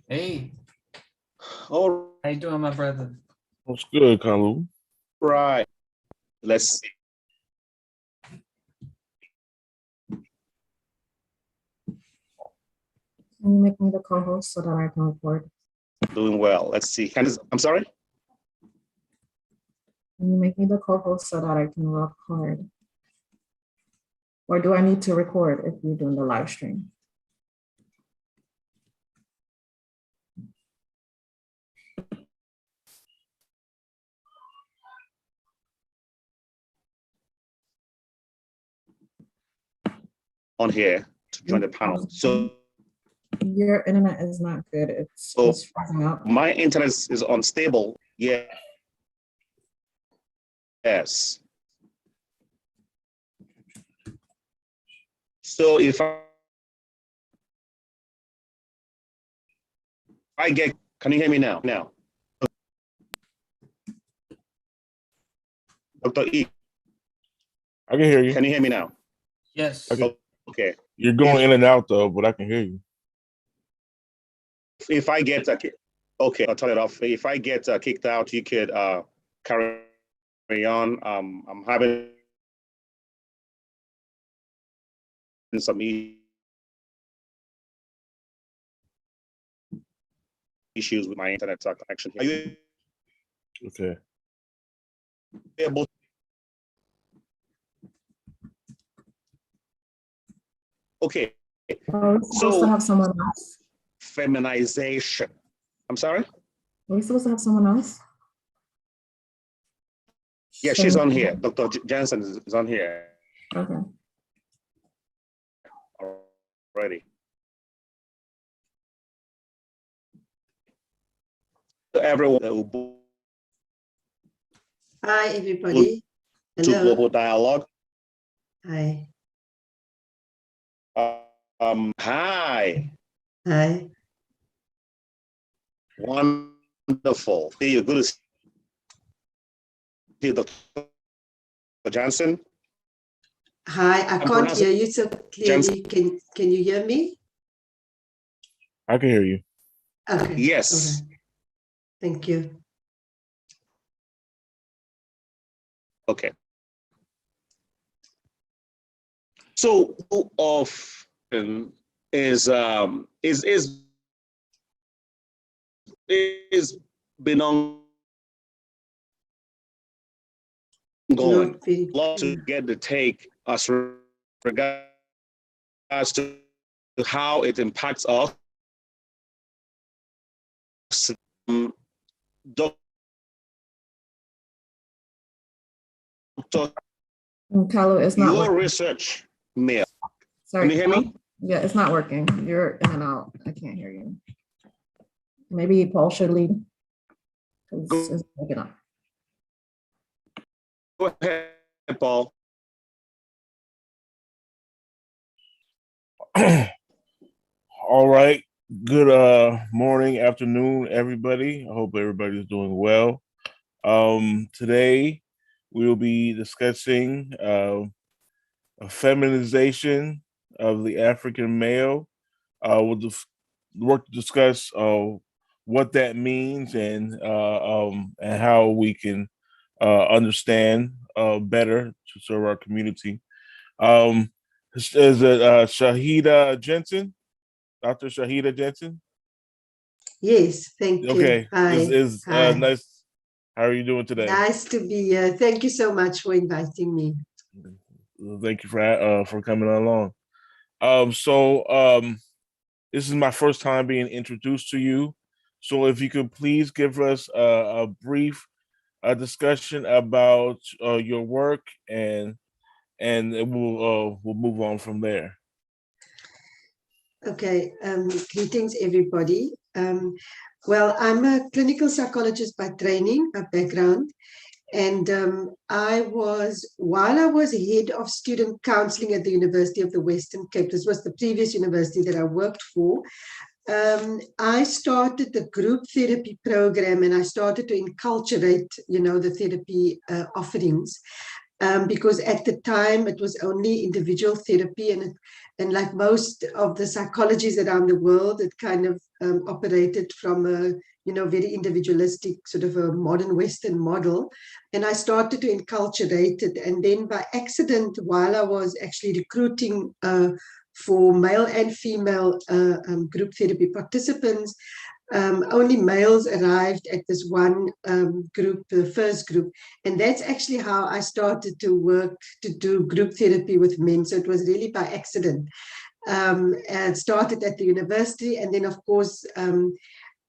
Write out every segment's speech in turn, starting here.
Hey, All how you doing, my brother? What's good, Kalu? right. Let's see. Can you make me the co-host so that I can record? Doing well. Let's see. I'm sorry. Can you make me the co-host so that I can record? Or do I need to record if you're doing the live stream? On here to join the panel. So Your internet is not good. It's Oh. just freezing up. my internet is unstable. Yeah. Yes. So if I get, can you hear me now? Now. Dr. E, I can hear you. can you hear me now? Yes. Okay. You're going in and out though, but I can hear you. If I get okay, I'll turn it off. If I get kicked out, you could carry on. I'm having some issues with my internet connection. Are you Okay. able? Okay. Are we supposed to have someone else? Feminization. I'm sorry? Are we supposed to have someone else? Yeah, she's on here. Dr. Jensen is on here Okay. already. So everyone, Hi, everybody. to Hello. global dialogue. Hi. Hi. Hi. Wonderful. Hey, you're good to see you, Dr. Johnson. Hi. I can't pronouncing hear you so clearly. Can you hear me? I can hear you. Okay. Yes. All right. Thank you. Okay. So often is been ongoing. Not very Love to clear. get the take as regards to how it impacts us. Dr. Kalu, it's not Your working. research mail. Sorry. Can you hear me? Yeah, it's not working. You're in and out. I can't hear you. Maybe Paul should lead. 'Cause it's breaking up. Go ahead, Paul. All right. Good morning, afternoon, everybody. I hope everybody's doing well. Today we will be discussing a feminization of the African male. We'll work to discuss what that means and how we can understand better to serve our community. Is it Shahida Jensen? Dr. Shahida Jensen? Yes, thank you. Okay. Hi. Hi. Nice. How are you doing today? Nice to be here. Thank you so much for inviting me. Thank you for coming along. This is my first time being introduced to you. So if you could please give us a brief discussion about your work and we'll move on from there. Okay. Greetings, everybody. Well, I'm a clinical psychologist by training, by background. And while I was head of student counseling at the University of the Western Cape, this was the previous university that I worked for, I started the group therapy program and I started to inculturate, the therapy offerings. Because at the time it was only individual therapy and And like most of the psychologies around the world, it kind of operated from a, very individualistic sort of a modern Western model. And I started to enculturate it. And then by accident, while I was actually recruiting for male and female group therapy participants, only males arrived at this one group, the first group. And that's actually how I started to work to do group therapy with men. So it was really by accident. And started at the university. And then, of course,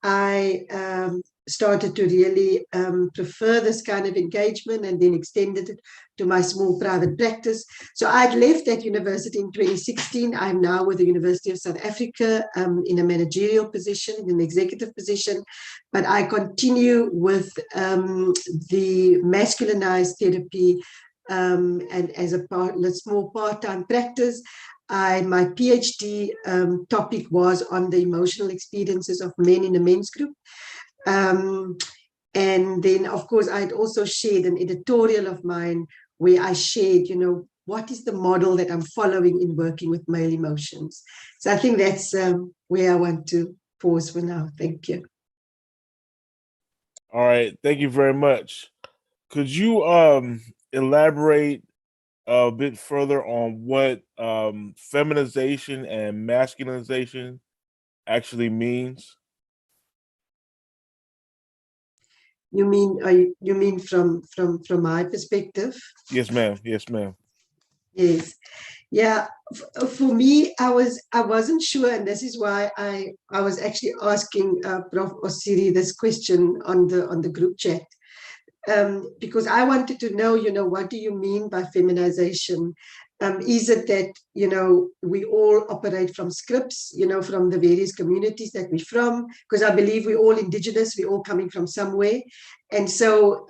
I started to really prefer this kind of engagement, and then extended it to my small private practice. So I'd left that university in 2016. I'm now with the University of South Africa in a managerial position, in an executive position, but I continue with the masculinized therapy and as a small part-time practice. My PhD topic was on the emotional experiences of men in a men's group. And then, of course, I'd also shared an editorial of mine where I shared, what is the model that I'm following in working with male emotions. So I think that's where I want to pause for now. Thank you. All right. Thank you very much. Could you elaborate a bit further on what feminization and masculinization actually means? You mean from my perspective? Yes, ma'am. Yes, ma'am. Yes. Yeah. For me, I wasn't sure, and this is why I was actually asking Prof. Osiri this question on the group chat. Because I wanted to know, what do you mean by feminization? Is it that, we all operate from scripts, from the various communities that we're from? Because I believe we're all indigenous, we're all coming from somewhere. And so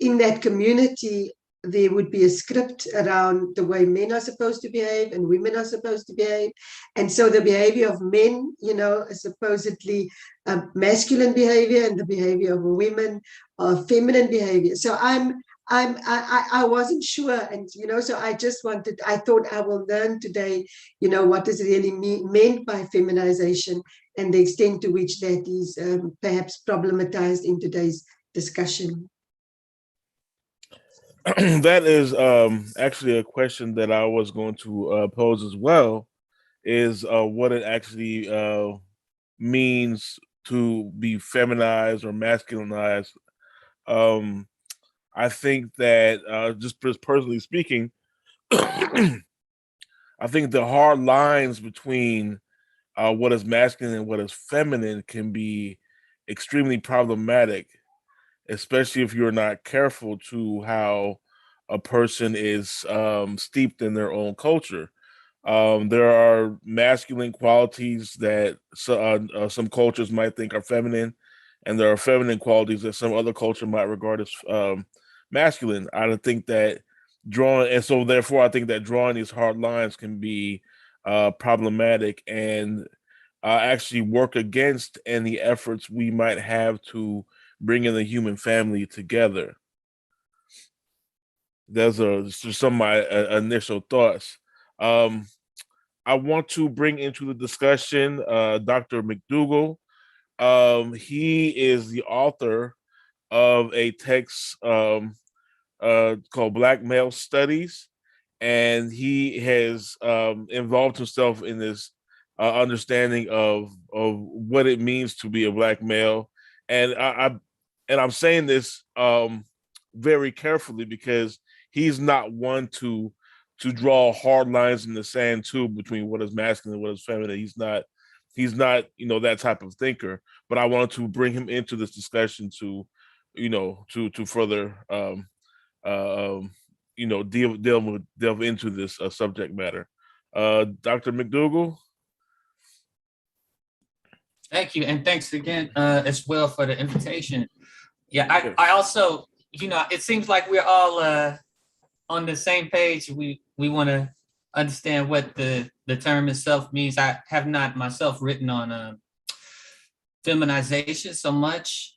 in that community, there would be a script around the way men are supposed to behave and women are supposed to behave. And so the behavior of men, is supposedly masculine behavior, and the behavior of women are feminine behavior. So I wasn't sure, and so I thought I will learn today, what is really meant by feminization and the extent to which that is perhaps problematized in today's discussion. That is actually a question that I was going to pose as well, is what it actually means to be feminized or masculinized. I think that just personally speaking, I think the hard lines between what is masculine and what is feminine can be extremely problematic, especially if you're not careful to how a person is steeped in their own culture. There are masculine qualities that some cultures might think are feminine, and there are feminine qualities that some other culture might regard as masculine. I don't think that therefore I think that drawing these hard lines can be problematic and actually work against any efforts we might have to bring in the human family together. Those are just some of my initial thoughts. I want to bring into the discussion Dr. McDougall. He is the author of a text called Black Male Studies, and he has involved himself in this understanding of what it means to be a Black male. And I'm saying this very carefully because he's not one to draw hard lines in the sand too between what is masculine and what is feminine. He's not that type of thinker. But I wanted to bring him into this discussion to further delve into this subject matter. Dr. McDougall. Thank you, and thanks again as well for the invitation. Yeah, I also, it seems like we're all on the same page. We want to understand what the term itself means. I have not myself written on feminization so much,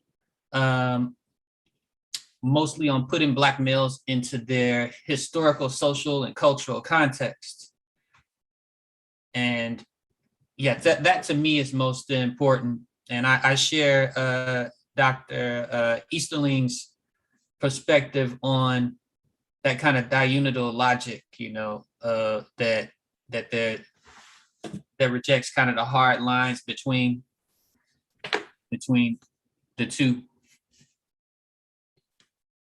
mostly on putting Black males into their historical, social, and cultural context. And yeah, that to me is most important. And I share Dr. Easterling's perspective on that kind of diunidal logic, that rejects kind of the hard lines between the two,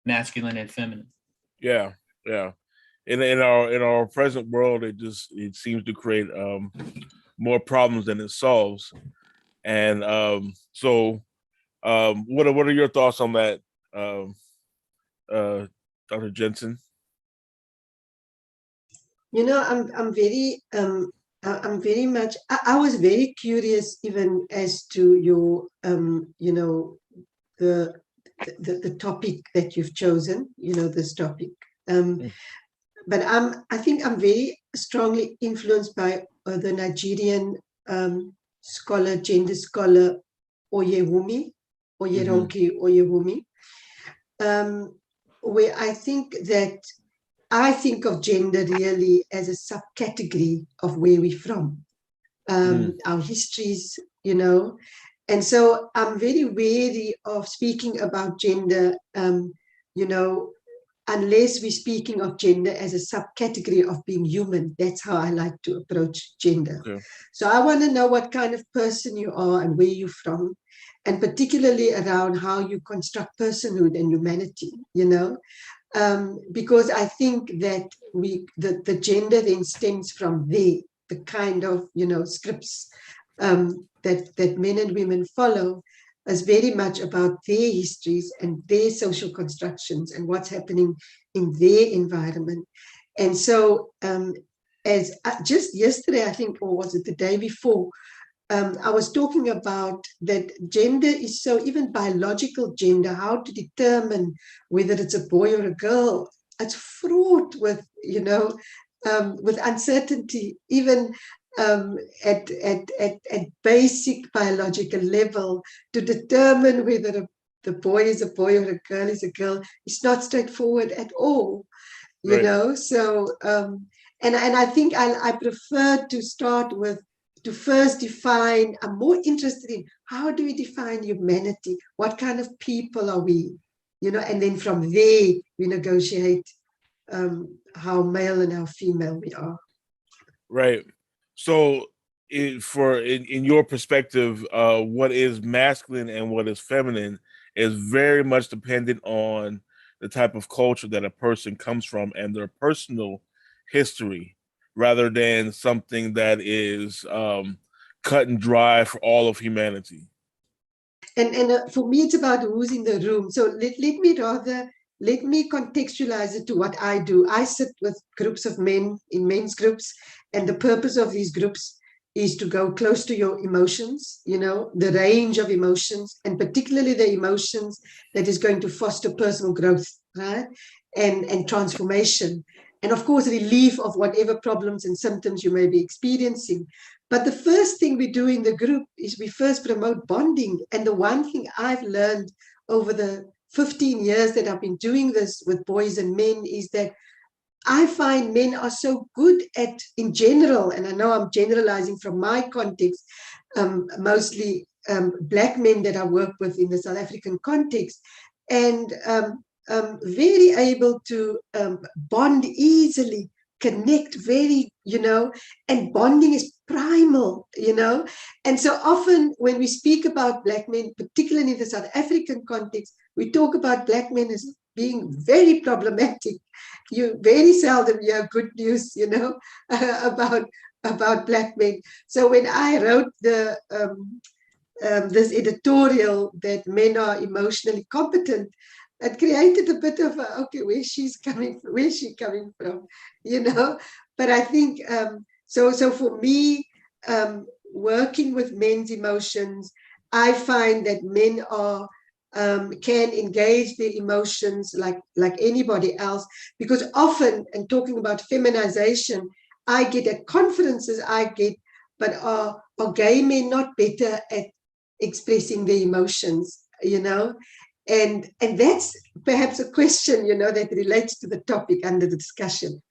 masculine and feminine. Yeah, yeah. In our present world, it seems to create more problems than it solves. And what are your thoughts on that, Dr. Jensen? I'm very much. I was very curious even as to your the topic that you've chosen. This topic. But I think I'm very strongly influenced by the Nigerian scholar, gender scholar, Oyewumi, Oyewumi, where I think of gender really as a subcategory of where we're from, our histories, and so I'm very wary of speaking about gender, unless we're speaking of gender as a subcategory of being human. That's how I like to approach gender. Okay. So I want to know what kind of person you are and where you're from, and particularly around how you construct personhood and humanity, because I think that the gender then stems from the kind of, scripts that men and women follow, is very much about their histories and their social constructions and what's happening in their environment. And so as just yesterday, I think, or was it the day before, I was talking about that gender is so, even biological gender, how to determine whether it's a boy or a girl, it's fraught with, with uncertainty, even at basic biological level. To determine whether the boy is a boy or a girl is a girl is not straightforward at all, so and I think I prefer to start with, to first define. I'm more interested in how do we define humanity, what kind of people are we, and then from there we negotiate how male and how female we are. Right. So in your perspective, what is masculine and what is feminine is very much dependent on the type of culture that a person comes from and their personal history, rather than something that is cut and dry for all of humanity. And for me, it's about who's in the room. So let me contextualize it to what I do. I sit with groups of men in men's groups, and the purpose of these groups is to go close to your emotions, the range of emotions, and particularly the emotions that is going to foster personal growth, right? And transformation. And of course, relief of whatever problems and symptoms you may be experiencing. But the first thing we do in the group is we first promote bonding. And the one thing I've learned over the 15 years that I've been doing this with boys and men is that I find men are so good at, in general, and I know I'm generalizing from my context, mostly Black men that I work with in the South African context, and very able to bond easily, connect very, and bonding is primal, and so often when we speak about Black men, particularly in the South African context, we talk about Black men as being very problematic. You very seldom hear good news, about Black men. So when I wrote this editorial that men are emotionally competent, it created a bit of okay, where's she coming from, But I think so for me, working with men's emotions, I find that men are can engage their emotions like anybody else, because often, and talking about feminization, I get at conferences, but are gay men not better at expressing their emotions, and that's perhaps a question, that relates to the topic under the discussion.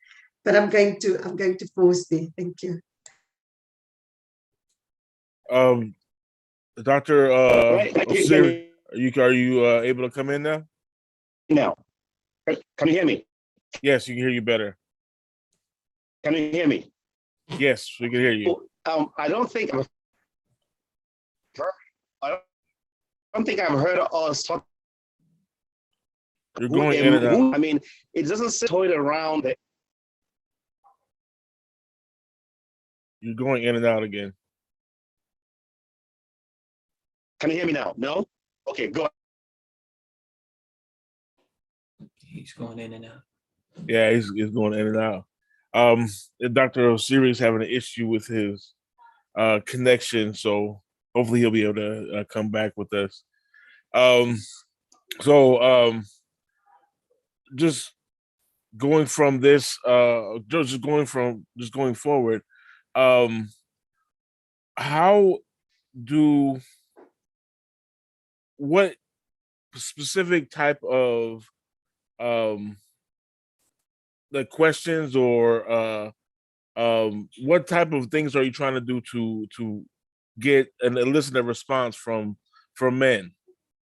But I'm going to pause there. Thank you. Dr. Right? Osiri, are you able to come in now? Now, can you hear me? Yes, you can hear you better. Can you hear me? Yes, we can hear you. I don't think I've heard us talk. You're going in and out. I mean, it doesn't sit toyed around. You're going in and out again. Can you hear me now? No? Okay, go. He's going in and out. Yeah, he's going in and out. Dr. Osiri is having an issue with his connection, so hopefully he'll be able to come back with us. Just going from this, just going forward, what specific type of like questions or what type of things are you trying to do to get and elicit a response from men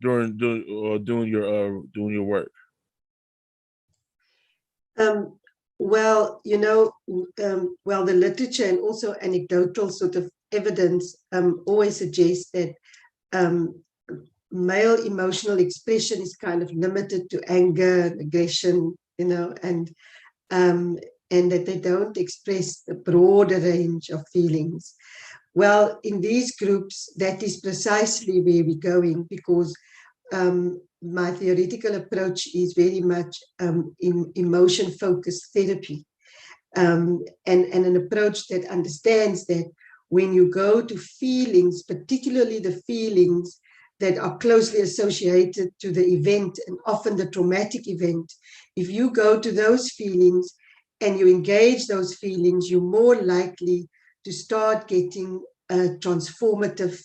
doing your work? Well, the literature and also anecdotal sort of evidence always suggests that male emotional expression is kind of limited to anger, aggression, and that they don't express a broader range of feelings. Well, in these groups, that is precisely where we're going, because my theoretical approach is very much in emotion-focused therapy, and an approach that understands that when you go to feelings, particularly the feelings that are closely associated to the event and often the traumatic event, if you go to those feelings and you engage those feelings, you're more likely to start getting a transformative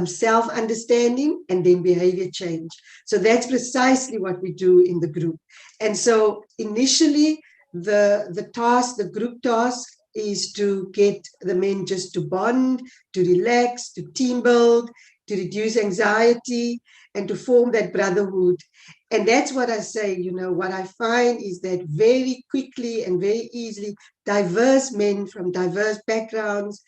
self-understanding and then behavior change. So that's precisely what we do in the group. And so initially, the group task is to get the men just to bond, to relax, to team build, to reduce anxiety, and to form that brotherhood. And that's what I say, what I find is that very quickly and very easily, diverse men from diverse backgrounds,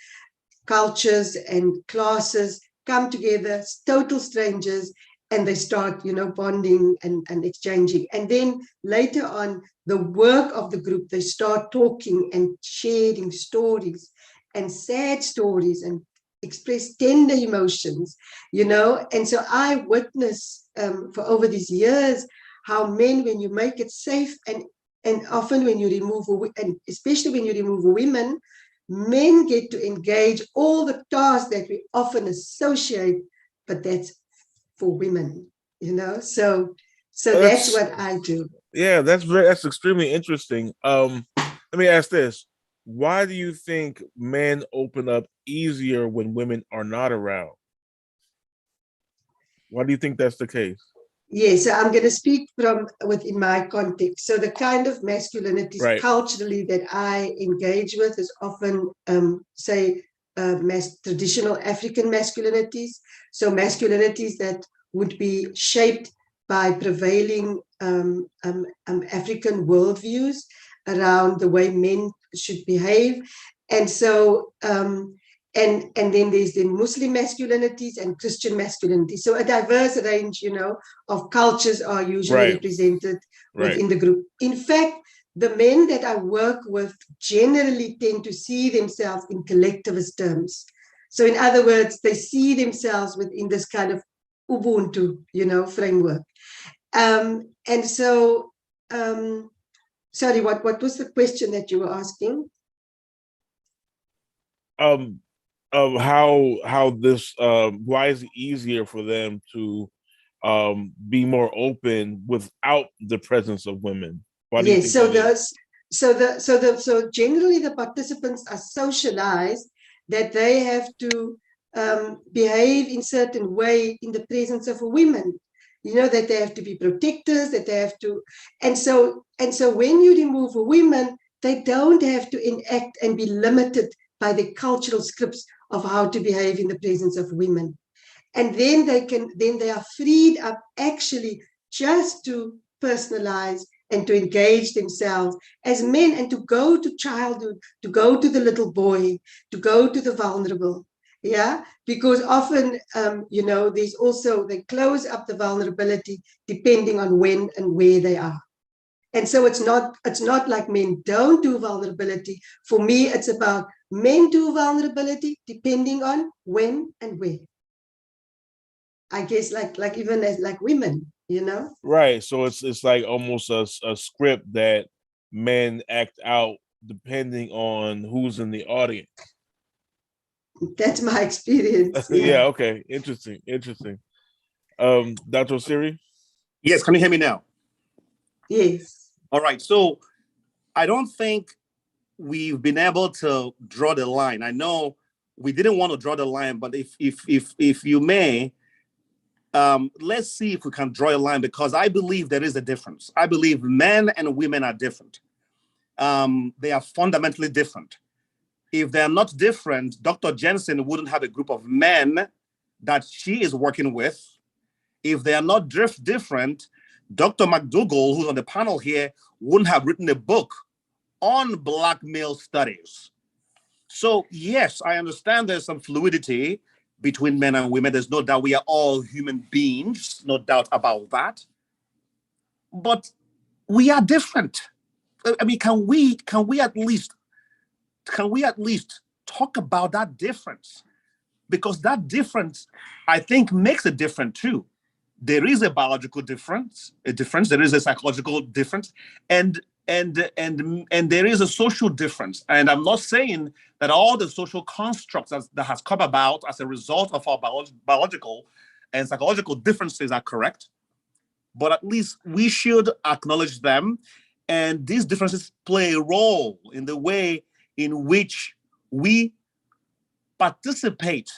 cultures, and classes come together, total strangers, and they start, bonding and exchanging. And then later on, the work of the group, they start talking and sharing stories and sad stories and express tender emotions, And so I witness for over these years how men, when you make it safe, and often when you remove, and especially when you remove women, men get to engage all the tasks that we often associate, but that's for women, So that's what I do. Yeah, that's extremely interesting. Let me ask this. Why do you think men open up easier when women are not around? Why do you think that's the case? Yes, so I'm going to speak from within my context. So the kind of masculinities culturally that I engage with is often, traditional African masculinities. So masculinities that would be shaped by prevailing African worldviews around the way men should behave. And so, and then there's the Muslim masculinities and Christian masculinities. So a diverse range, of cultures are usually represented within the group. In fact, the men that I work with generally tend to see themselves in collectivist terms. So in other words, they see themselves within this kind of Ubuntu, framework. And so, sorry, what was the question that you were asking? Of how this why is it easier for them to be more open without the presence of women? Why do you think so generally the participants are socialized that they have to behave in certain way in the presence of women, that they have to be protectors, that they have to, and so when you remove women, they don't have to enact and be limited by the cultural scripts of how to behave in the presence of women. And then they are freed up actually just to personalize and to engage themselves as men and to go to childhood, to go to the little boy, to go to the vulnerable. Yeah, because often, there's also, they close up the vulnerability depending on when and where they are. And so it's not like men don't do vulnerability. For me, it's about men do vulnerability depending on when and where. I guess like even as like women, Right. So it's like almost a script that men act out depending on who's in the audience. That's my experience. Yeah. Okay. Interesting. Dr. Osiri? Yes, can you hear me now? Yes. All right. So I don't think we've been able to draw the line. I know we didn't want to draw the line, but if you may, let's see if we can draw a line, because I believe there is a difference. I believe men and women are different. They are fundamentally different. If they're not different, Dr. Jensen wouldn't have a group of men that she is working with. If they are not different, Dr. McDougall, who's on the panel here, wouldn't have written a book on Black male studies. So yes, I understand there's some fluidity between men and women. There's no doubt we are all human beings, no doubt about that. But we are different. I mean, can we at least talk about that difference? Because that difference, I think, makes a difference too. There is a biological difference, there is a psychological difference, and there is a social difference. And I'm not saying that all the social constructs that has come about as a result of our biological and psychological differences are correct, but at least we should acknowledge them. And these differences play a role in the way in which we participate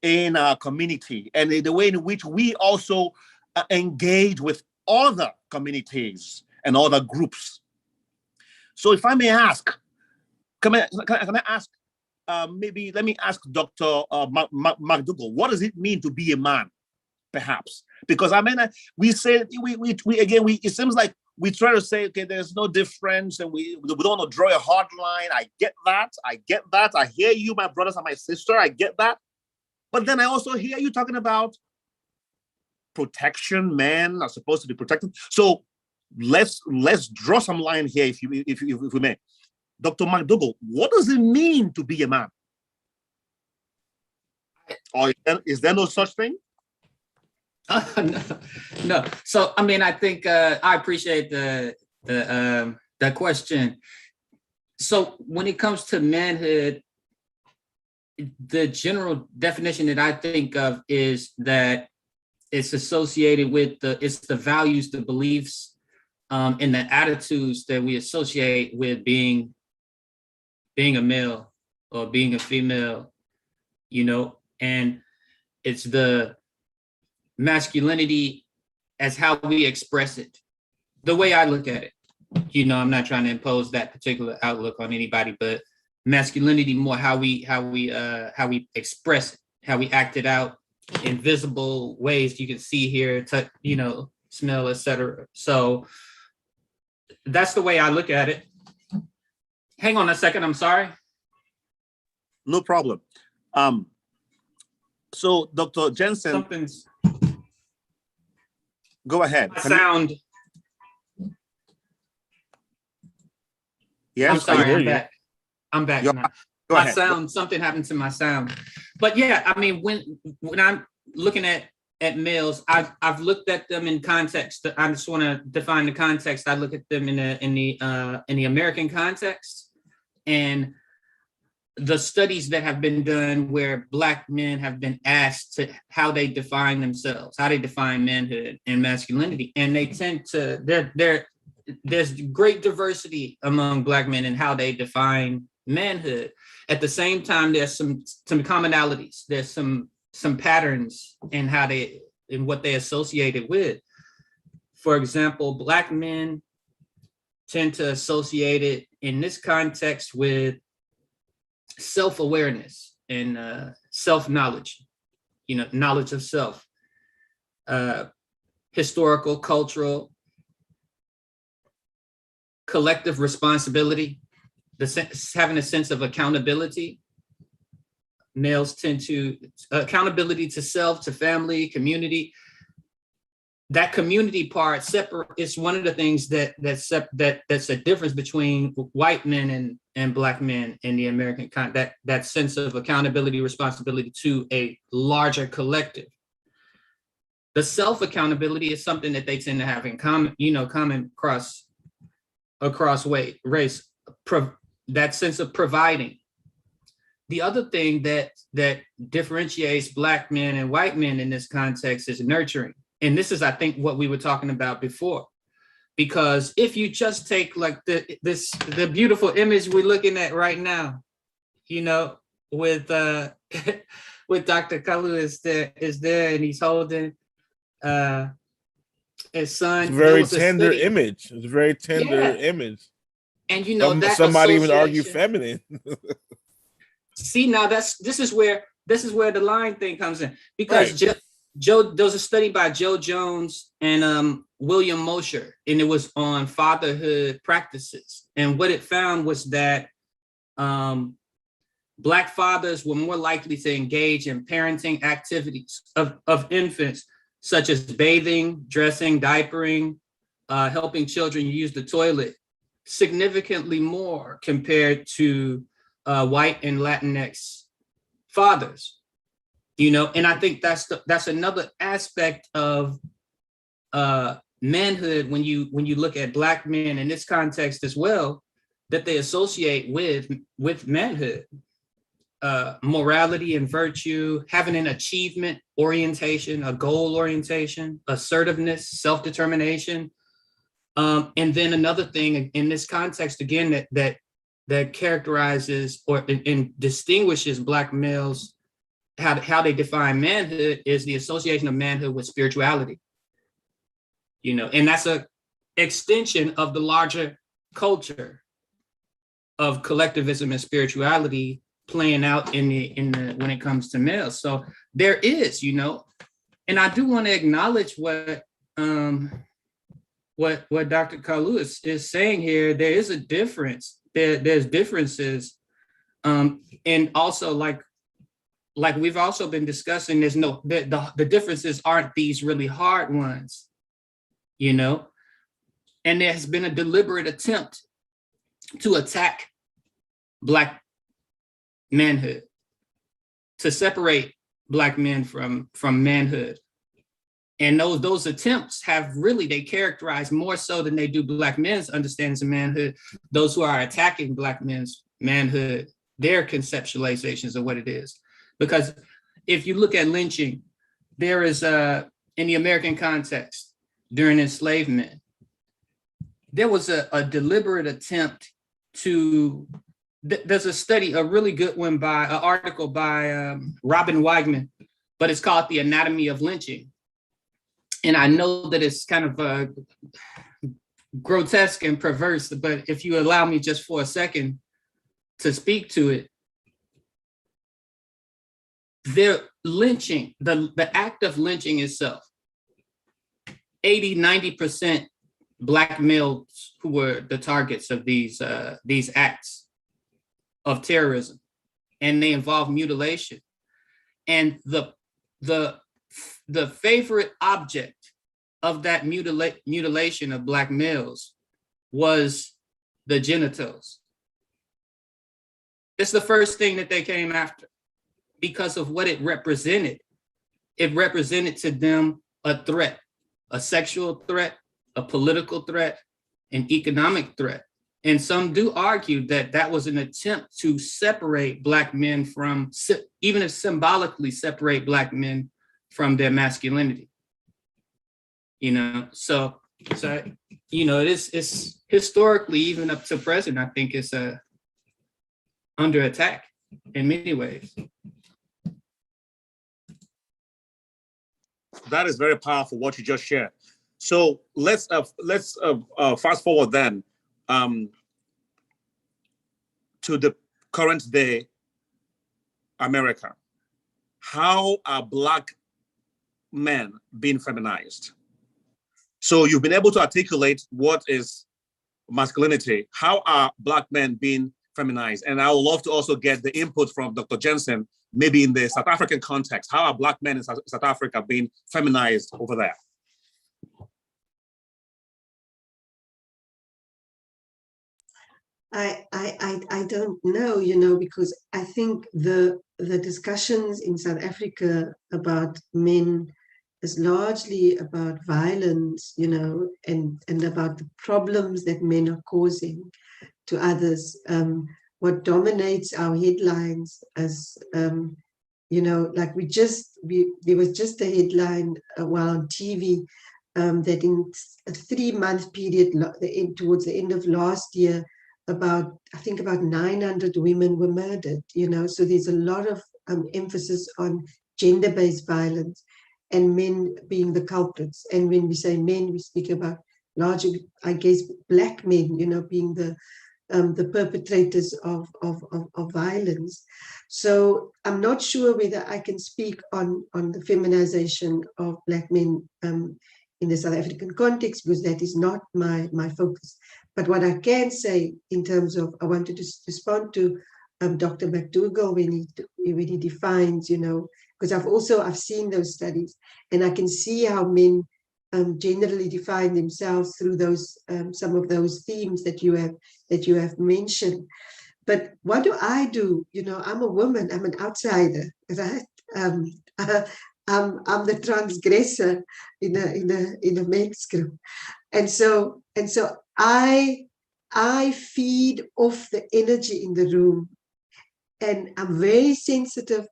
in our community and in the way in which we also engage with other communities and other groups. So if I may ask, can I ask, maybe let me ask Dr. McDougall, what does it mean to be a man, perhaps? Because I mean, we say, it seems like we try to say, okay, there's no difference, and we don't want to draw a hard line. I get that. I hear you, my brothers and my sister. I get that. But then I also hear you talking about protection. Men are supposed to be protected. So let's draw some line here, if we may. Dr. McDougall, what does it mean to be a man? Or is there no such thing? No. So I mean, I think I appreciate the question. So when it comes to manhood, the general definition that I think of is that it's associated with the values, the beliefs, and the attitudes that we associate with being a male or being a female, and it's the masculinity as how we express it. The way I look at it, I'm not trying to impose that particular outlook on anybody, but masculinity more how we express it, how we act it out in visible ways you can see, hear, touch, smell, etc. So that's the way I look at it. Hang on a second, I'm sorry. No problem. So Dr. Jensen, Something's go ahead. Sound. Yes, I'm sorry, I'm back. Go My ahead. sound, something happened to my sound. But yeah, I mean, when I'm looking at males, I've looked at them in context. I just want to define the context. I look at them in the American context, and the studies that have been done where Black men have been asked to how they define themselves, how they define manhood and masculinity, and they tend to there's great diversity among Black men in how they define manhood. At the same time, there's some commonalities. There's some patterns in what they associate it with. For example, Black men tend to associate it in this context with self-awareness and self-knowledge, knowledge of self, historical, cultural, collective responsibility, having a sense of accountability. Males tend to accountability to self, to family, community. That community part is one of the things that's a difference between white men and Black men in the American context. That sense of accountability, responsibility to a larger collective. The self accountability is something that they tend to have in common, common across race. That sense of providing. The other thing that differentiates Black men and white men in this context is nurturing. And this is, I think, what we were talking about before. Because if you just take like the beautiful image we're looking at right now, with with Dr. Kalu is there and he's holding his son. It's a very tender image. It's a very tender image. And some might even argue feminine. See, now this is where the line thing comes in, because right. There was a study by Joe Jones and William Mosher, and it was on fatherhood practices. And what it found was that Black fathers were more likely to engage in parenting activities of infants, such as bathing, dressing, diapering, helping children use the toilet, significantly more compared to white and Latinx fathers. And I think that's another aspect of manhood when you look at Black men in this context as well, that they associate with manhood, morality and virtue, having an achievement orientation, a goal orientation, assertiveness, self-determination. And then another thing in this context, again, that characterizes or distinguishes Black males, how they define manhood, is the association of manhood with spirituality. And that's a extension of the larger culture of collectivism and spirituality playing out in the when it comes to males. So there is, and I do want to acknowledge what Dr. Kalu is saying here. There is a difference. There's differences, and also like we've also been discussing, there's the differences aren't these really hard ones, and there has been a deliberate attempt to attack Black manhood, to separate Black men from manhood. And those attempts they characterize more so than they do Black men's understandings of manhood, those who are attacking Black men's manhood, their conceptualizations of what it is. Because if you look at lynching, there is in the American context during enslavement, there was a deliberate attempt to, there's a study, a really good one an article by Robin Weigman, but it's called The Anatomy of Lynching. And I know that it's kind of grotesque and perverse, but if you allow me just for a second to speak to it, the lynching, the act of lynching itself, 80-90% Black males who were the targets of these acts of terrorism, and they involve mutilation. And the favorite object of that mutilation of Black males was the genitals. It's the first thing that they came after because of what it represented. It represented to them a threat, a sexual threat, a political threat, an economic threat. And some do argue that was an attempt to separate Black men from, even if symbolically separate Black men from their masculinity. So it's historically, even up to present, I think it's under attack in many ways. That is very powerful, what you just shared. So let's fast forward then to the current day. America, how are Black men being feminized? So you've been able to articulate what is masculinity. How are Black men being feminized? And I would love to also get the input from Dr. Jensen, maybe in the South African context. How are Black men in South Africa being feminized over there? I don't know, because I think the discussions in South Africa about men is largely about violence, and about the problems that men are causing to others. What dominates our headlines as, like there was just a headline while on TV that in a 3-month period, towards the end of last year, about 900 women were murdered, so there's a lot of emphasis on gender-based violence and men being the culprits. And when we say men, we speak about largely, I guess, Black men, being the perpetrators of violence. So I'm not sure whether I can speak on the feminization of Black men in the South African context, because that is not my focus. But what I can say in terms of, I wanted to respond to Dr. McDougall when he defines, because I've seen those studies, and I can see how men generally define themselves through those some of those themes that you have mentioned. But what do? I'm a woman. I'm an outsider, right? I'm the transgressor in a men's group, and so I feed off the energy in the room, and I'm very sensitive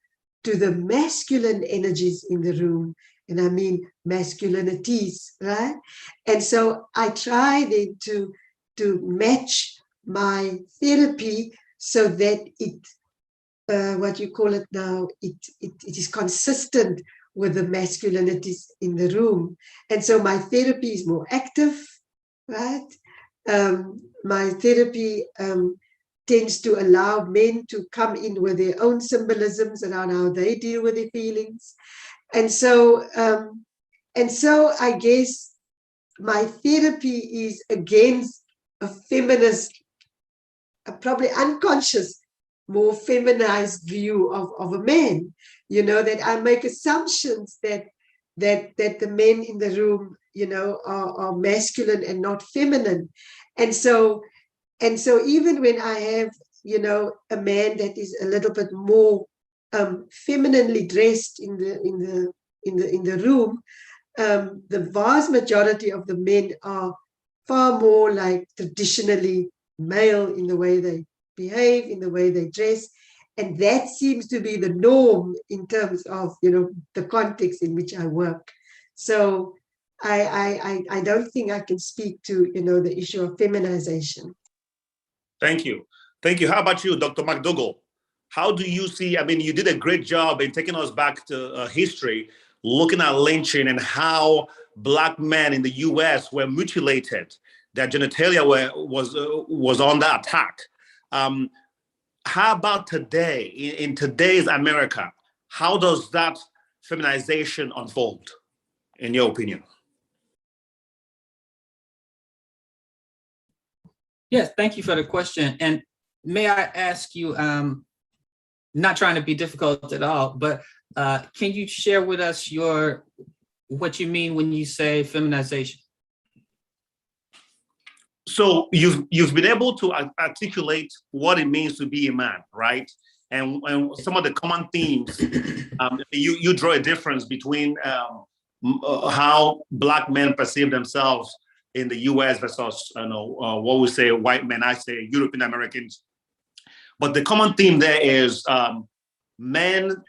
to the masculine energies in the room, and I mean masculinities, right? And so I try then to match my therapy so that it, what you call it now, it is consistent with the masculinities in the room. And so my therapy is more active, right? My therapy tends to allow men to come in with their own symbolisms around how they deal with their feelings. And so I guess my therapy is against a feminist, a probably unconscious, more feminized view of a man, that I make assumptions that the men in the room, are masculine and not feminine. And so even when I have, a man that is a little bit more femininely dressed in the room, the vast majority of the men are far more like traditionally male in the way they behave, in the way they dress, and that seems to be the norm in terms of the context in which I work. So I don't think I can speak to the issue of feminization. Thank you. How about you, Dr. McDougall? How do you see? I mean, you did a great job in taking us back to history, looking at lynching and how Black men in the U.S. were mutilated, their genitalia was under attack. How about today, in today's America? How does that feminization unfold, in your opinion? Yes, thank you for the question. And may I ask you, not trying to be difficult at all, but can you share with us what you mean when you say feminization? So you've been able to articulate what it means to be a man, right? And some of the common themes, you draw a difference between how Black men perceive themselves in the U.S. versus what we say white men. I say European Americans. But the common theme there is men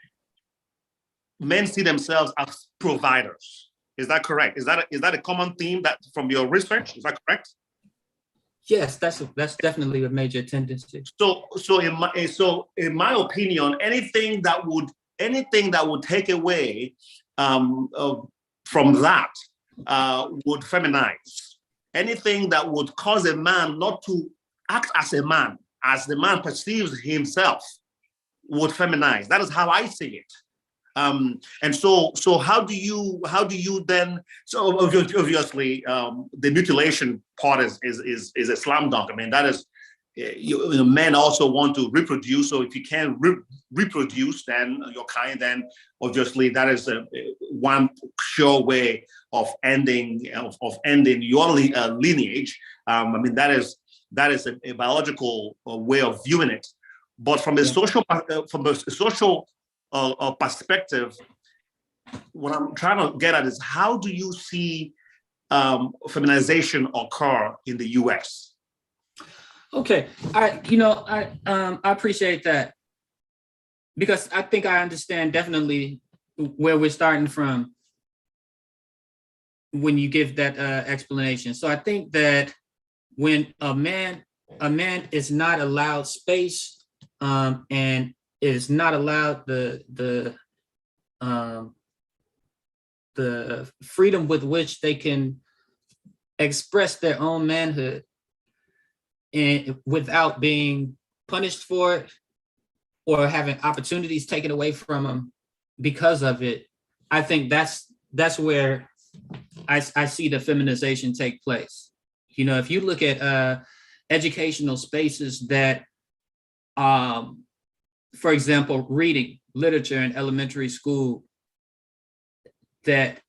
see themselves as providers. Is that correct? Is that a common theme that from your research? Is that correct? Yes, that's definitely a major tendency. So in my opinion, anything that would take away from that would feminize. Anything that would cause a man not to act as a man, as the man perceives himself, would feminize. That is how I see it. And so how do you then? So obviously, the mutilation part is a slam dunk. I mean, that is, men also want to reproduce. So if you can't reproduce, then your kind, then obviously that is one sure way of ending your lineage. I mean, that is a biological way of viewing it. But from a social perspective, what I'm trying to get at is, how do you see feminization occur in the U.S.? Okay, I appreciate that, because I think I understand definitely where we're starting from when you give that explanation. So I think that when a man is not allowed space and is not allowed the freedom with which they can express their own manhood and without being punished for it or having opportunities taken away from them because of it, I think that's where I see the feminization take place. You know, if you look at educational spaces that, for example, reading literature in elementary school that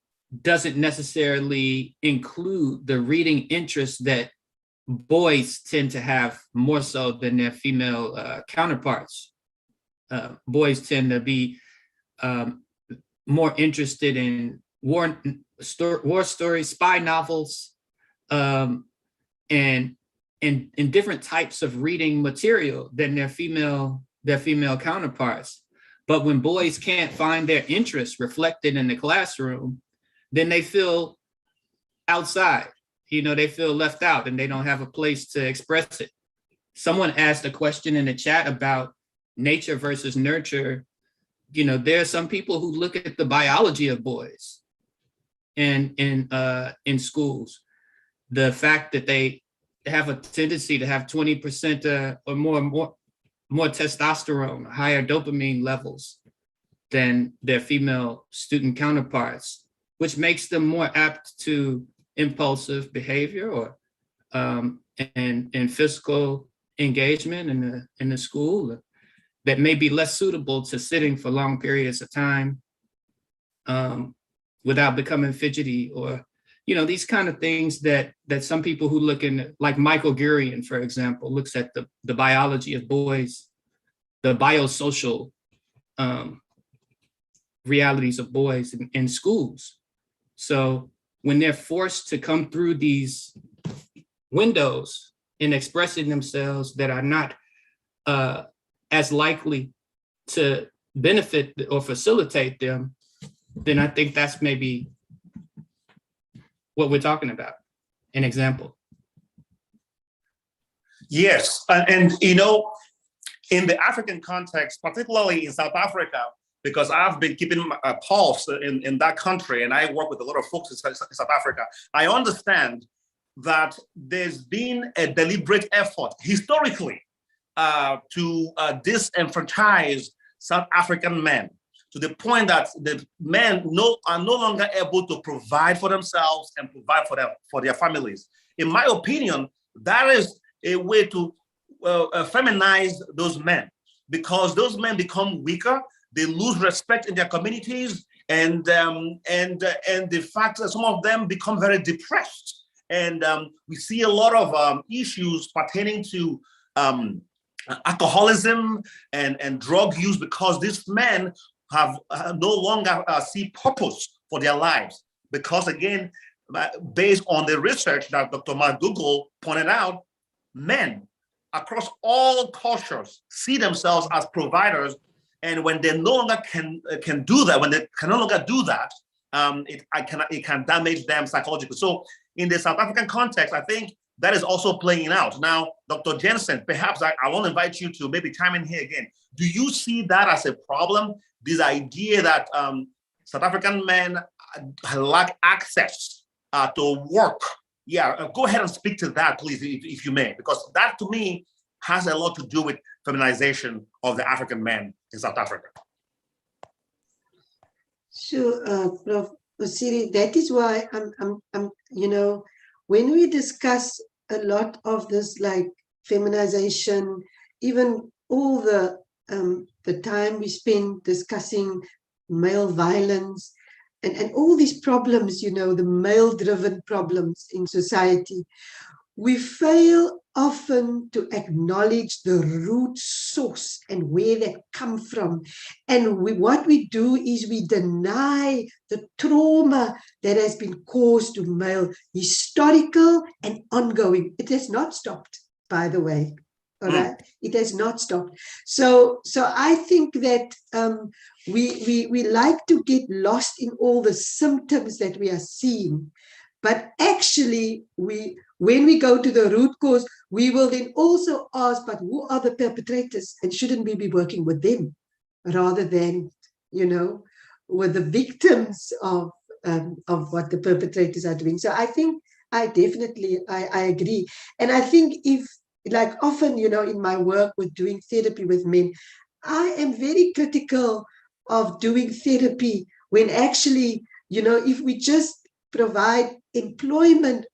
doesn't necessarily include the reading interest that boys tend to have more so than their female counterparts. Boys tend to be more interested in war stories, spy novels, and different types of reading material than their female counterparts. But when boys can't find their interests reflected in the classroom, then they feel outside. You know, they feel left out and they don't have a place to express it. Someone asked a question in the chat about nature versus nurture. You know, there are some people who look at the biology of boys and in schools. The fact that they have a tendency to have 20% or more testosterone, higher dopamine levels than their female student counterparts, which makes them more apt to impulsive behavior or and physical engagement in the school that may be less suitable to sitting for long periods of time without becoming fidgety, or, you know, these kind of things that some people who look in, like Michael Gurian, for example, looks at the biology of boys, the biosocial realities of boys in schools. So when they're forced to come through these windows in expressing themselves that are not as likely to benefit or facilitate them, then I think that's maybe what we're talking about, an example. Yes, and you know, in the African context, particularly in South Africa, because I've been keeping a pulse in that country, and I work with a lot of folks in South Africa, I understand that there's been a deliberate effort historically to disenfranchise South African men, to the point that the men are no longer able to provide for themselves and provide for their families. In my opinion, that is a way to feminize those men, because those men become weaker, they lose respect in their communities, and the fact that some of them become very depressed. And we see a lot of issues pertaining to alcoholism and drug use, because these men have no longer see purpose for their lives. Because again, based on the research that Dr. McDougall pointed out, men across all cultures see themselves as providers, and when they no longer can do that, when they can no longer do that, it can damage them psychologically. So in the South African context, I think that is also playing out. Now, Dr. Jensen, perhaps I want to invite you to maybe chime in here again. Do you see that as a problem? This idea that South African men lack access to work? Yeah, go ahead and speak to that, please, if you may, because that to me has a lot to do with feminization of the African man in South Africa. So, Prof. Osiri, that is why I'm, you know, when we discuss a lot of this, like feminization, even all the time we spend discussing male violence and all these problems, you know, the male-driven problems in society, we fail often to acknowledge the root source and where they come from. And what we do is we deny the trauma that has been caused to male, historical and ongoing. It has not stopped, by the way. All right, it has not stopped. So I think that we like to get lost in all the symptoms that we are seeing, but actually when we go to the root cause, we will then also ask, but who are the perpetrators, and shouldn't we be working with them rather than, you know, with the victims of what the perpetrators are doing? So I think I definitely agree, and I think if, like often, you know, in my work with doing therapy with men, I am very critical of doing therapy when actually, you know, if we just provide employment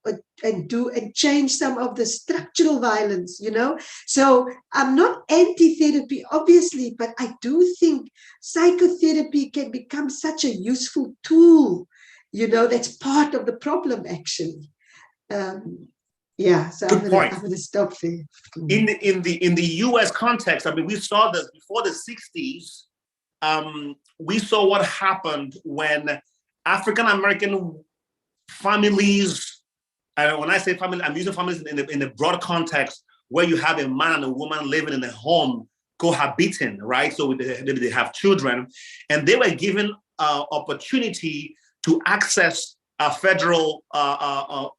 and change some of the structural violence, you know. So I'm not anti-therapy, obviously, but I do think psychotherapy can become such a useful tool, you know, that's part of the problem, actually. Yeah, so I'm going to stop there. In the U.S. context, I mean, we saw this before the 60s. We saw what happened when African American families, and when I say family, I'm using families in the broad context where you have a man and a woman living in a home, cohabiting, right? So they have children, and they were given opportunity to access federal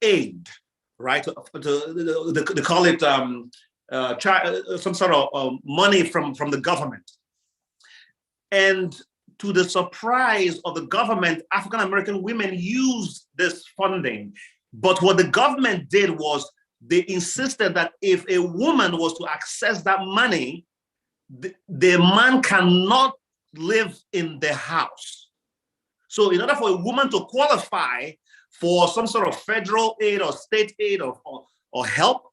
aid, right? They call it some sort of money from the government. And to the surprise of the government, African American women used this funding. But what the government did was they insisted that if a woman was to access that money, the man cannot live in the house. So in order for a woman to qualify for some sort of federal aid or state aid or help,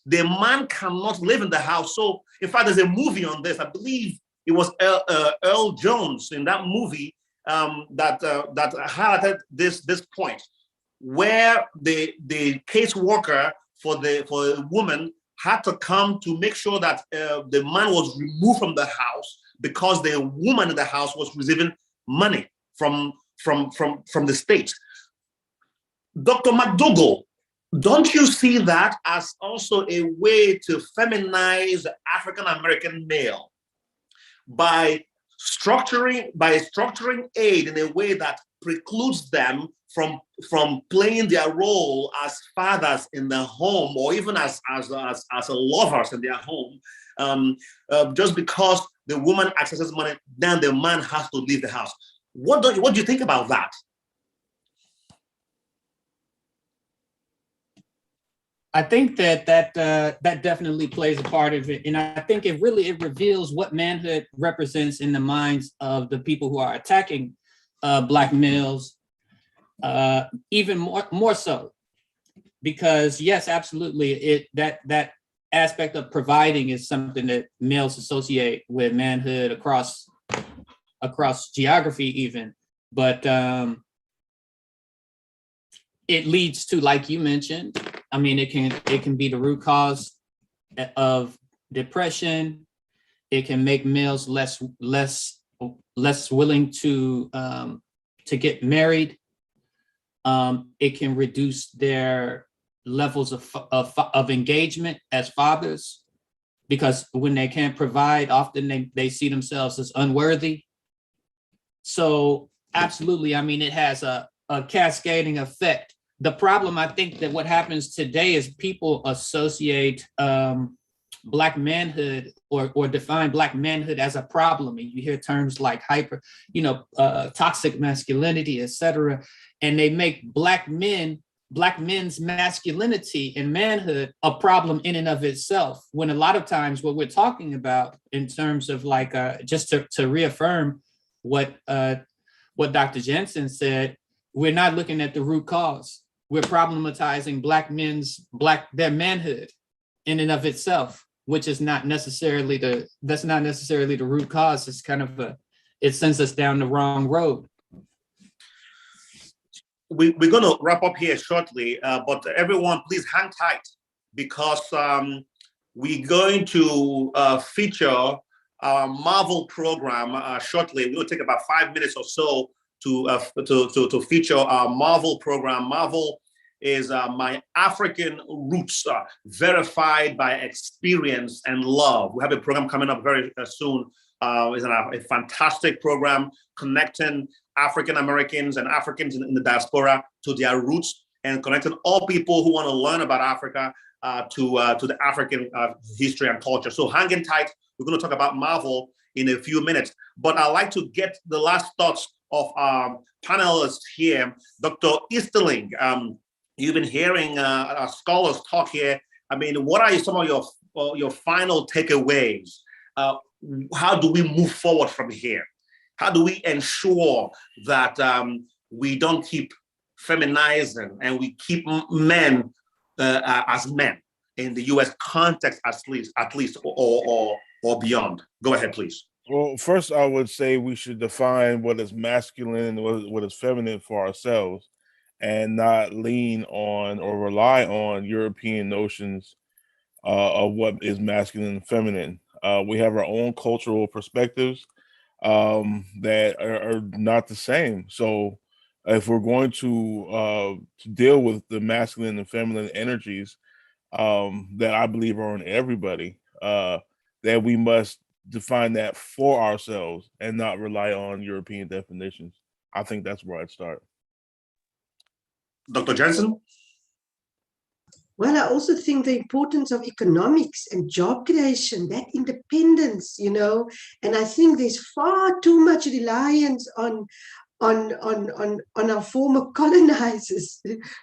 the man cannot live in the house. So in fact, there's a movie on this. I believe it was Earl Jones in that movie that highlighted this point, where the caseworker for a woman had to come to make sure that the man was removed from the house because the woman in the house was receiving money from the state. Dr. McDougall, don't you see that as also a way to feminize the African American male by structuring aid in a way that precludes them from playing their role as fathers in the home, or even as lovers in their home, just because the woman accesses money, then the man has to leave the house? What do you think about that? I think that definitely plays a part of it, and I think it reveals what manhood represents in the minds of the people who are attacking Black males, even more so, because yes, absolutely, that aspect of providing is something that males associate with manhood across geography, even, but it leads to, like you mentioned, I mean, it can be the root cause of depression. It can make males less willing to get married. It can reduce their levels of engagement as fathers, because when they can't provide, often they see themselves as unworthy. So absolutely, I mean, it has a cascading effect. The problem, I think, that what happens today is people associate Black manhood or define Black manhood as a problem. And you hear terms like toxic masculinity, et cetera, and they make Black men Black men's masculinity and manhood a problem in and of itself, when a lot of times what we're talking about in terms of like, just to reaffirm what Dr. Jensen said, we're not looking at the root cause. We're problematizing their manhood in and of itself, which is not necessarily the root cause. It's kind of it sends us down the wrong road. We're going to wrap up here shortly, but everyone, please hang tight, because we're going to feature our Marvel program shortly. We'll take about 5 minutes or so to feature our Marvel program. Marvel is my African roots verified by experience and love. We have a program coming up very soon. It's a fantastic program connecting African Americans and Africans in the diaspora to their roots, and connecting all people who want to learn about Africa to the African history and culture. So hang in tight. We're going to talk about Marvel in a few minutes, but I'd like to get the last thoughts of our panelists here. Dr. Easterling, you've been hearing our scholars talk here. I mean, what are some of your final takeaways? How do we move forward from here? How do we ensure that we don't keep feminizing and we keep men as men in the U.S. context, at least, or beyond? Go ahead, please. Well, first, I would say we should define what is masculine and what is feminine for ourselves, and not lean on or rely on European notions of what is masculine and feminine. We have our own cultural perspectives that are not the same. So if we're going to deal with the masculine and feminine energies that I believe are in everybody, that we must define that for ourselves and not rely on European definitions. I think that's where I'd start. Dr. Jensen? Well, I also think the importance of economics and job creation, that independence, and I think there's far too much reliance on our former colonizers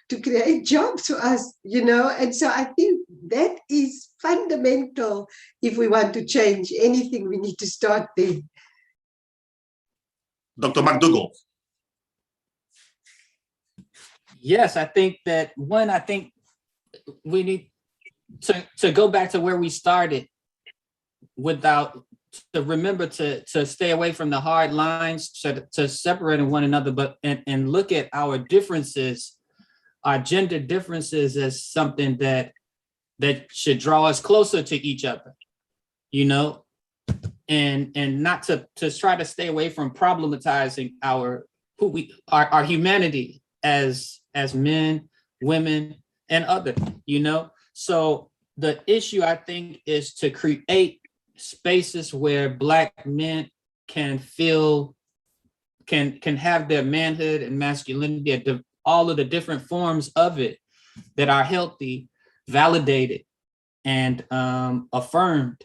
to create jobs for us, and so I think that is fundamental. If we want to change anything, we need to start there. Dr. McDougall. Yes, I think that we need to go back to where we started, to remember to stay away from the hard lines, to separate one another, but and look at our differences, our gender differences, as something that should draw us closer to each other, and not to try to stay away from problematizing our humanity as men, women, and other, So the issue, I think, is to create spaces where Black men can have their manhood and masculinity, all of the different forms of it that are healthy, validated, and affirmed,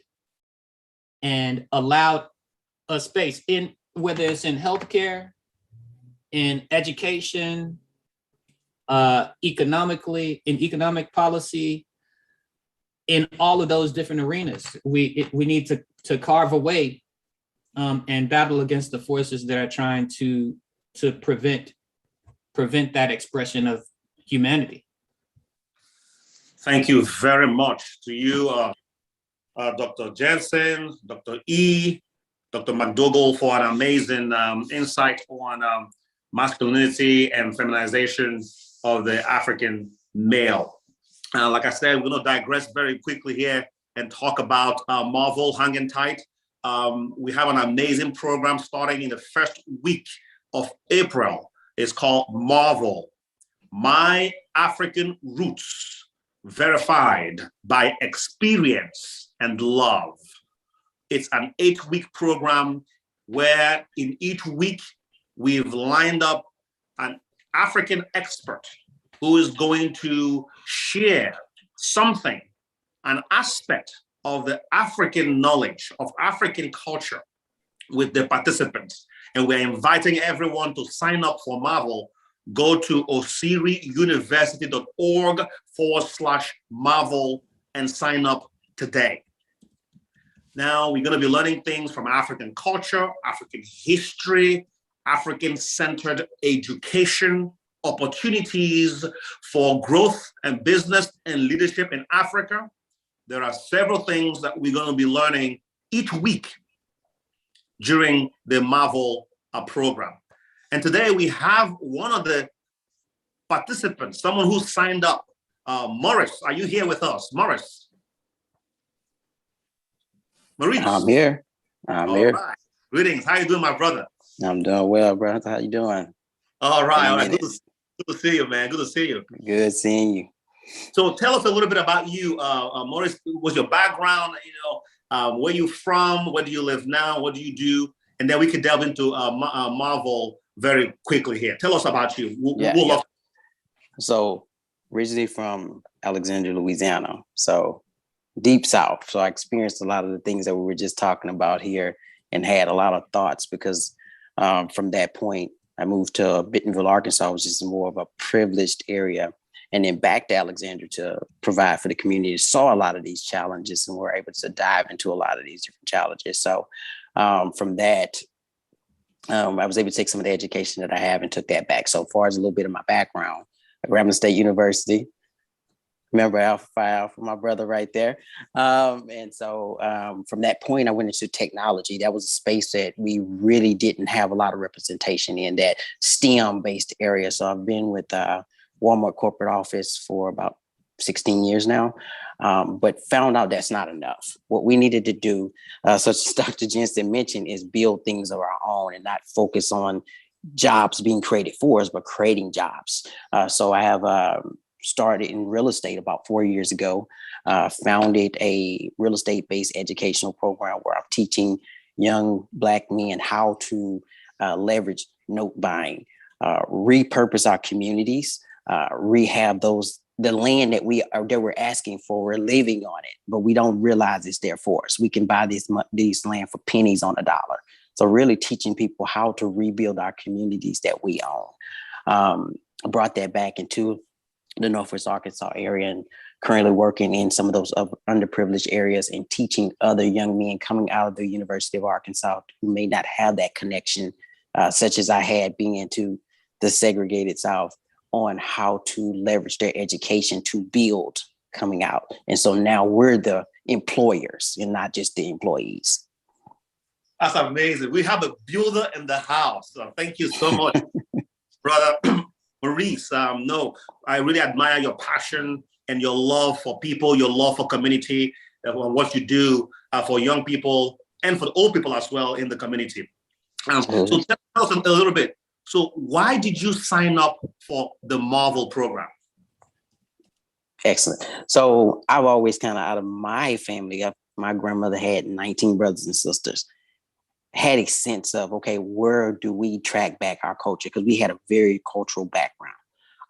and allowed a space in, whether it's in healthcare, in education, economically, in economic policy, in all of those different arenas. We need to carve a way and battle against the forces that are trying to prevent that expression of humanity. Thank you very much to you, Dr. Jensen, Dr. E, Dr. McDougall, for an amazing insight on masculinity and feminization of the African male. Like I said, we're going to digress very quickly here and talk about Marvel. Hanging tight. We have an amazing program starting in the first week of April. It's called Marvel, My African Roots, Verified by Experience and Love. It's an 8-week program where in each week we've lined up an African expert who is going to share something, an aspect of the African knowledge, of African culture with the participants. And we're inviting everyone to sign up for Marvel go to osiriuniversity.org/Marvel and sign up today. Now we're going to be learning things from African culture, African history, African-centered education, opportunities for growth and business and leadership in Africa. There are several things that we're going to be learning each week during the Marvel program. And today we have one of the participants, someone who signed up. Morris, are you here with us? Morris? Maurice? I'm here. I'm here. Right. Greetings. How you doing, my brother? I'm doing well, bro. How you doing? All right. Good to see you, man. Good to see you. Good seeing you. So tell us a little bit about you, Morris. What's your background? Where you from? Where do you live now? What do you do? And then we can delve into Marvel very quickly here. Tell us about you. We'll love. So originally from Alexandria, Louisiana. So deep South. So I experienced a lot of the things that we were just talking about here and had a lot of thoughts because from that point, I moved to Bentonville, Arkansas, which is more of a privileged area. And then back to Alexandria to provide for the community, saw a lot of these challenges and were able to dive into a lot of these different challenges. So from that, I was able to take some of the education that I have and took that back. So far as a little bit of my background, Grambling State University, remember Alpha Phi Alpha, my brother right there. And so from that point, I went into technology. That was a space that we really didn't have a lot of representation in, that STEM-based area. So I've been with Walmart corporate office for about 16 years now, but found out that's not enough. What we needed to do, such as Dr. Jensen mentioned, is build things of our own and not focus on jobs being created for us, but creating jobs. So I have started in real estate about 4 years ago, founded a real estate-based educational program where I'm teaching young Black men how to leverage note buying, repurpose our communities, rehab the land that we're asking for. We're living on it, but we don't realize it's there for us. We can buy these land for pennies on a dollar. So really teaching people how to rebuild our communities that we own. I brought that back into the Northwest Arkansas area and currently working in some of those underprivileged areas and teaching other young men coming out of the University of Arkansas who may not have that connection, such as I had being into the segregated South, on how to leverage their education to build coming out. And so now we're the employers and not just the employees. That's amazing. We have a builder in the house. So thank you so much, brother Maurice. No, I really admire your passion and your love for people, your love for community, what you do for young people and for the old people as well in the community. So tell us a little bit. So why did you sign up for the Marvel program? Excellent. So I've always kind of, out of my family, my grandmother had 19 brothers and sisters, had a sense of, okay, where do we track back our culture? Because we had a very cultural background.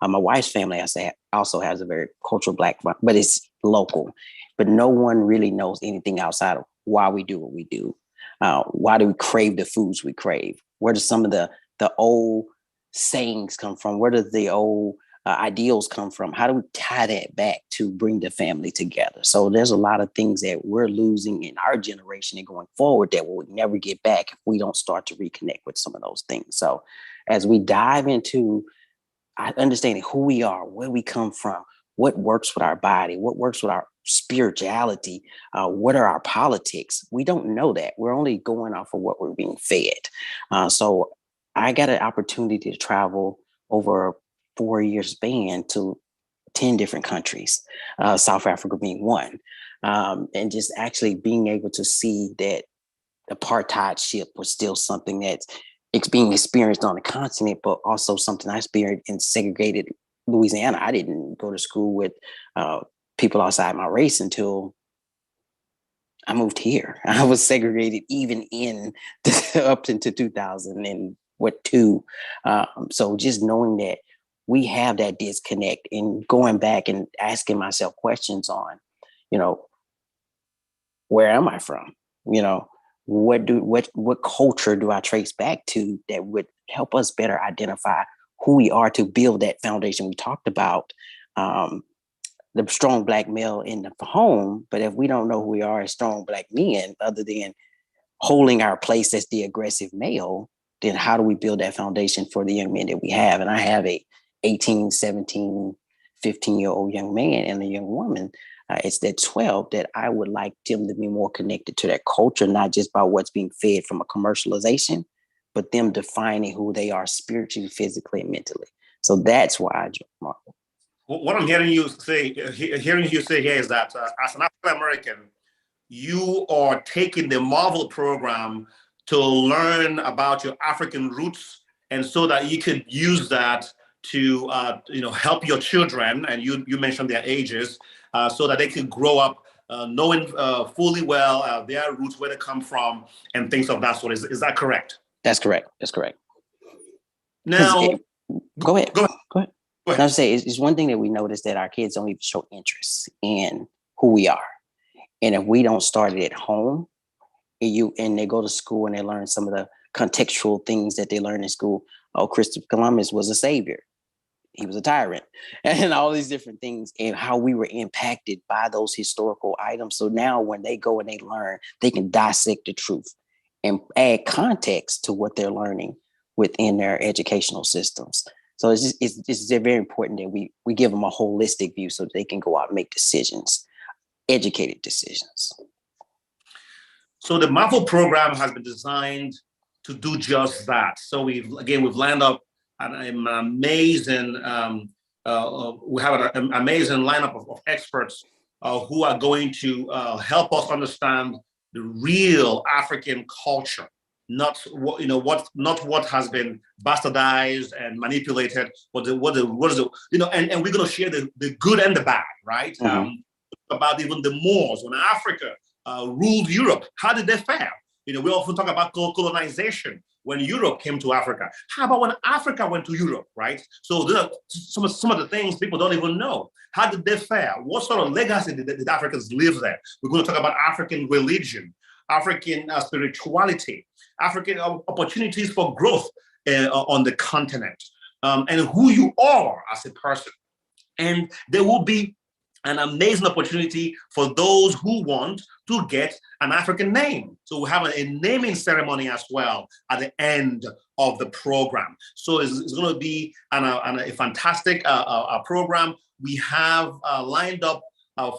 My wife's family, I say, also has a very cultural background, but it's local. But no one really knows anything outside of why we do what we do. Why do we crave the foods we crave? Where do some of the old sayings come from? Where do the old ideals come from? How do we tie that back to bring the family together? So there's a lot of things that we're losing in our generation and going forward that we'll never get back if we don't start to reconnect with some of those things. So as we dive into understanding who we are, where we come from, what works with our body, what works with our spirituality, what are our politics? We don't know that. We're only going off of what we're being fed. So I got an opportunity to travel over a 4-year span to 10 different countries, South Africa being one, and just actually being able to see that apartheidship was still something that's being experienced on the continent, but also something I experienced in segregated Louisiana. I didn't go to school with people outside my race until I moved here. I was segregated even in up into 2002. So just knowing that we have that disconnect and going back and asking myself questions on, where am I from? What culture do I trace back to that would help us better identify who we are to build that foundation. We talked about the strong Black male in the home, but if we don't know who we are as strong Black men, other than holding our place as the aggressive male, then how do we build that foundation for the young men that we have? And I have a 18, 17, 15-year-old young man and a young woman. It's that 12 that I would like them to be more connected to that culture, not just by what's being fed from a commercialization, but them defining who they are spiritually, physically, and mentally. So that's why I joined Marvel. What I'm hearing you say here is that as an African American, you are taking the Marvel program to learn about your African roots, and so that you could use that to help your children, and you mentioned their ages, so that they can grow up knowing fully well their roots, where they come from, and things of that sort. Is that correct? That's correct. That's correct. Now, go ahead. Go ahead. I was saying, it's one thing that we notice that our kids don't even show interest in who we are. And if we don't start it at home, and they go to school and they learn some of the contextual things that they learn in school. Oh, Christopher Columbus was a savior. He was a tyrant, and all these different things, and how we were impacted by those historical items. So now when they go and they learn, they can dissect the truth and add context to what they're learning within their educational systems. So it's very important that we give them a holistic view so that they can go out and make decisions, educated decisions. So the Marvel program has been designed to do just that. So we've lined up an amazing, we have an amazing lineup of experts who are going to help us understand the real African culture, not what has been bastardized and manipulated, but and we're going to share the good and the bad, right? Mm-hmm. About even the Moors when Africa ruled Europe. How did they fare? We often talk about colonization when Europe came to Africa. How about when Africa went to Europe, right? So there are some of the things people don't even know. How did they fare? What sort of legacy did Africans live there? We're going to talk about African religion, African spirituality, African opportunities for growth on the continent, and who you are as a person. And there will be an amazing opportunity for those who want to get an African name. So we have a naming ceremony as well at the end of the program. So it's going to be a fantastic program. We have lined up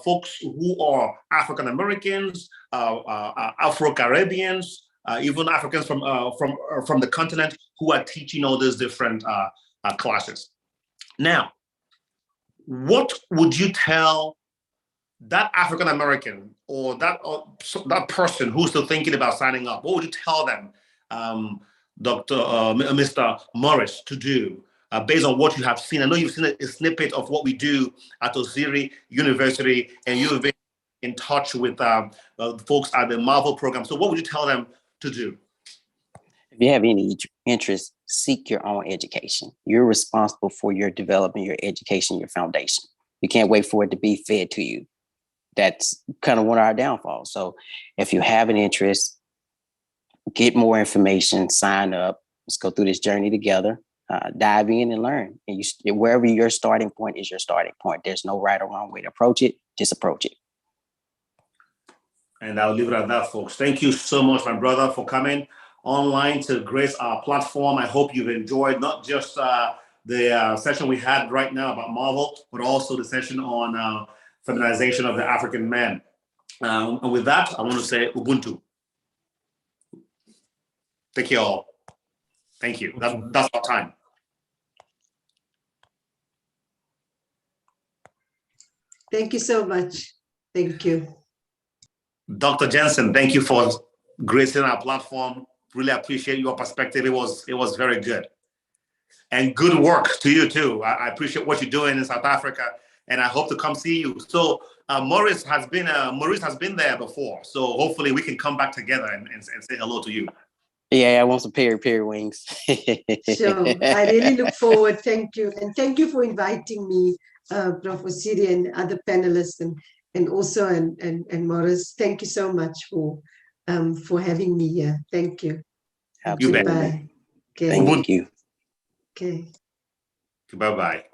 folks who are African Americans, Afro-Caribbeans, even Africans from the continent who are teaching all these different classes. Now, what would you tell that African American or that person who's still thinking about signing up? What would you tell them, Mr. Morris, to do based on what you have seen? I know you've seen a snippet of what we do at Oziri University, and you've been in touch with folks at the Marvel program. So what would you tell them to do? If you have any interest, seek your own education. You're responsible for your development, your education, your foundation. You can't wait for it to be fed to you. That's kind of one of our downfalls. So if you have an interest, get more information, sign up. Let's go through this journey together. Dive in and learn. And wherever your starting point is your starting point. There's no right or wrong way to approach it. Just approach it. And I'll leave it at that, folks. Thank you so much, my brother, for coming online to grace our platform. I hope you've enjoyed not just the session we had right now about Marvel, but also the session on feminization of the African man. And with that, I want to say Ubuntu. Thank you all. Thank you. That's our time. Thank you so much. Thank you. Dr. Jensen, thank you for gracing our platform. Really appreciate your perspective. It was very good. And good work to you too. I appreciate what you're doing in South Africa, and I hope to come see you. So Maurice has been there before. So hopefully we can come back together and say hello to you. Yeah, I want some peri wings. Sure. I really look forward. Thank you. And thank you for inviting me, Prof. Osiri and other panelists and also and Morris. Thank you so much for having me here. Thank you. Absolutely. Goodbye. Okay. Thank you. Okay. Bye-bye.